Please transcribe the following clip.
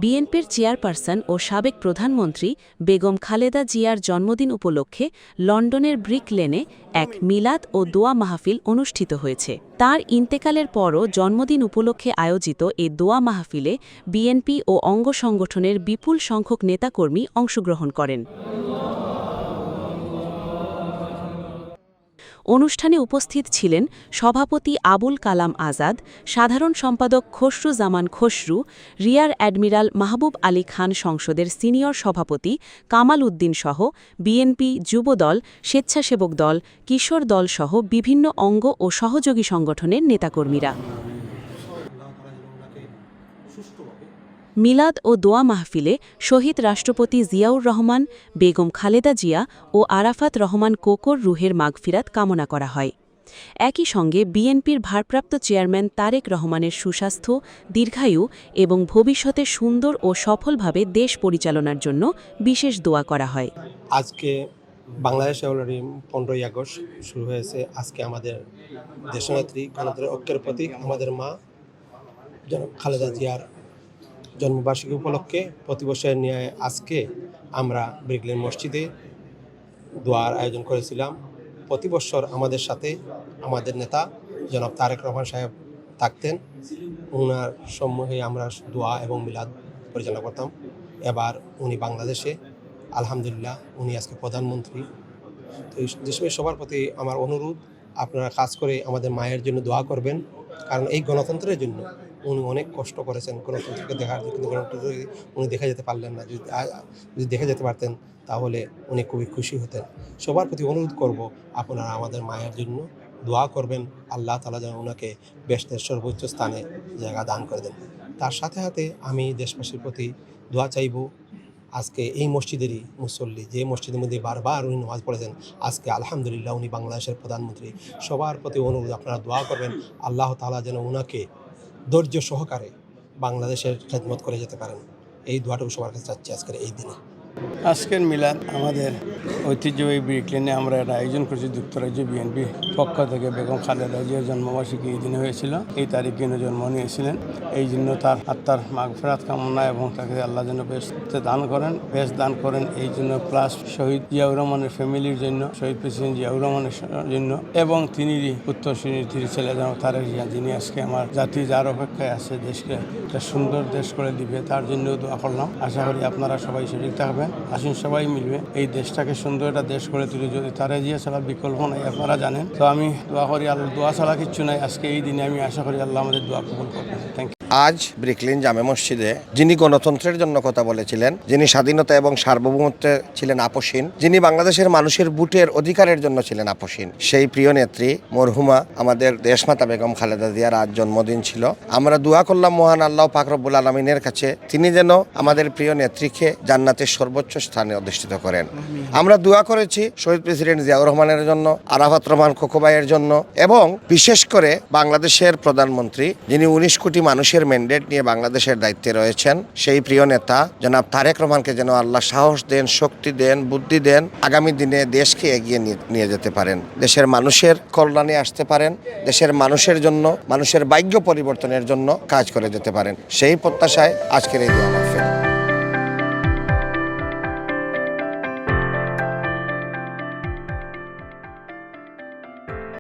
বিএনপির চেয়ারপারসন ও সাবেক প্রধানমন্ত্রী বেগম খালেদা জিয়ার জন্মদিন উপলক্ষে লন্ডনের ব্রিক লেনে এক মিলাদ ও দোয়া মাহফিল অনুষ্ঠিত হয়েছে। তার ইন্তেকালের পরও জন্মদিন উপলক্ষে আয়োজিত এ দোয়া মাহফিলে বিএনপি ও অঙ্গ সংগঠনের বিপুল সংখ্যক নেতাকর্মী অংশগ্রহণ করেন। অনুষ্ঠানে উপস্থিত ছিলেন সভাপতি আবুল কালাম আজাদ, সাধারণ সম্পাদক খসরু জামান খসরু, রিয়ার অ্যাডমিরাল মাহবুব আলী খান, সংসদের সিনিয়র সভাপতি কামাল উদ্দিন সহ বিএনপি, যুবদল, স্বেচ্ছাসেবক দল, কিশোর দল সহ বিভিন্ন অঙ্গ ও সহযোগী সংগঠনের নেতাকর্মীরা। মিলাদ ও দোয়া মাহফিলে শহীদ রাষ্ট্রপতি জিয়াউর রহমান, বেগম খালেদা জিয়া ও আরাফাত রহমান কোকোর রুহের মাগফিরাত কামনা করা হয়। একই সঙ্গে বিএনপির ভারপ্রাপ্ত চেয়ারম্যান তারেক রহমানের সুস্বাস্থ্য, দীর্ঘায়ু এবং ভবিষ্যতে সুন্দর ও সফলভাবে দেশ পরিচালনার জন্য বিশেষ দোয়া করা হয়। আজকে বাংলাদেশে অলরেডি 15ই আগস্ট শুরু হয়েছে। আজকে আমাদের দেশনেত্রী গণতন্ত্রের ঐক্যের প্রতীক আমাদের মা জনাব খালেদা জিয়ার জন্মবার্ষিকী উপলক্ষে প্রতি বছর নিয়ে আজকে আমরা ব্রিক লেন মসজিদে দোয়ার আয়োজন করেছিলাম। প্রতি বছর আমাদের সাথে আমাদের নেতা জনাব তারেক রহমান সাহেব থাকতেন। ওনার সম্মুখে আমরা দোয়া এবং মিলাদ পরিচালনা করতাম। এবার উনি বাংলাদেশে, আলহামদুলিল্লাহ উনি আজকে প্রধানমন্ত্রী। তো এই দেশের সবার প্রতি আমার অনুরোধ, আপনারা কাজ করে আমাদের মায়ের জন্য দোয়া করবেন, কারণ এই গণতন্ত্রের জন্য উনি অনেক কষ্ট করেছেন গণতন্ত্রকে দেখার জন্য, কিন্তু গণতন্ত্র উনি দেখা যেতে পারলেন না। যদি দেখা যেতে পারতেন তাহলে উনি খুবই খুশি হতেন। সবার প্রতি অনুরোধ করব, আপনারা আমাদের মায়ের জন্য দোয়া করবেন, আল্লাহ তাআলা যেন ওনাকে বেহেশতের সর্বোচ্চ স্থানে জায়গা দান করে দেন। তার সাথে সাথে আমি দেশবাসীর প্রতি দোয়া চাইব, আজকে এই মসজিদেরই মুসল্লি, যে মসজিদের মধ্যে বারবার উনি নামাজ পড়েছেন, আজকে আলহামদুলিল্লাহ উনি বাংলাদেশের প্রধানমন্ত্রী। সবার প্রতি অনুরোধ, আপনারা দোয়া করবেন আল্লাহ তাআলা যেন ওনাকে ধৈর্য সহকারে বাংলাদেশের খেদমত করে যেতে পারেন। এই দোয়াটুকু সবার কাছে চাচ্ছি আজকের এই দিনে। আজকের মিলাদ আমাদের ঐতিহ্যবাহী ব্রিক লেনে আমরা এটা আয়োজন করছি যুক্তরাজ্য বিএনপি পক্ষ থেকে। বেগম খালেদা জিয়ার জন্মবার্ষিকী এই দিনে হয়েছিল, এই তারিখে জন্ম নিয়েছিলেন। এই জন্য তার আত্মার মাগফিরাত কামনা এবং তাকে আল্লাহ যেন বেশ দান করেন এই জন্য, প্লাস শহীদ জিয়াউর রহমানের ফ্যামিলির জন্য, শহীদ প্রেসিডেন্ট জিয়াউর রহমানের জন্য, এবং তিনিরই উত্তরসূরি ছেলে যেন তারেক জিয়া, যিনি আজকে আমার জাতি যার অপেক্ষায় আছে দেশকে একটা সুন্দর দেশ করে দিবে, তার জন্য দোয়া করলাম। আশা করি আপনারা সবাই শরীর থাকবেন, আসুন সবাই মিলবে এই দেশটাকে সুন্দর একটা দেশ করে তুলে। যদি তারেক জিয়া ছাড়া বিকল্প নাই, আপনারা জানেন। তো আমি দোয়া করি, আল্লাহ দোয়া ছাড়া কিচ্ছু নাই। আজকে এই দিনে আমি আশা করি আল্লাহ আমাদের দোয়া কবুল করবেন। Thank you. আজ ব্রিক লেন জামে মসজিদে যিনি গণতন্ত্রের জন্য কথা বলেছিলেন, যিনি স্বাধীনতা এবং সার্বভৌমত্বে ছিলেন আপোষহীন, যিনি বাংলাদেশের মানুষের ভোটের অধিকারের জন্য ছিলেন আপোষহীন, সেই প্রিয় নেত্রী মরহুমা আমাদের দেশমাতা বেগম খালেদা জিয়ার আজ জন্মদিন ছিল। আমরা দোয়া করলাম মহান আল্লাহ পাক রব্বুল আলামিনের কাছে, তিনি যেন আমাদের প্রিয় নেত্রীকে জান্নাতের সর্বোচ্চ স্থানে অধিষ্ঠিত করেন। আমরা দোয়া করেছি শহীদ প্রেসিডেন্ট জিয়াউর রহমানের জন্য, আরাফাত রহমান কোকো ভাইয়ের জন্য, এবং বিশেষ করে বাংলাদেশের প্রধানমন্ত্রী, যিনি 19 কোটি মানুষের ম্যান্ডেট নিয়ে বাংলাদেশের দায়িত্বে রয়েছেন, সেই প্রিয় নেতা জনাব তারেক রহমানকে যেন আল্লাহ সাহস দেন, শক্তি দেন, বুদ্ধি দেন, আগামী দিনে দেশকে এগিয়ে নিয়ে যেতে পারেন, দেশের মানুষের কল্যাণে আসতে পারেন, দেশের মানুষের জন্য, মানুষের ভাগ্য পরিবর্তনের জন্য কাজ করে যেতে পারেন। সেই প্রত্যাশায় আজকের এই দোয়া।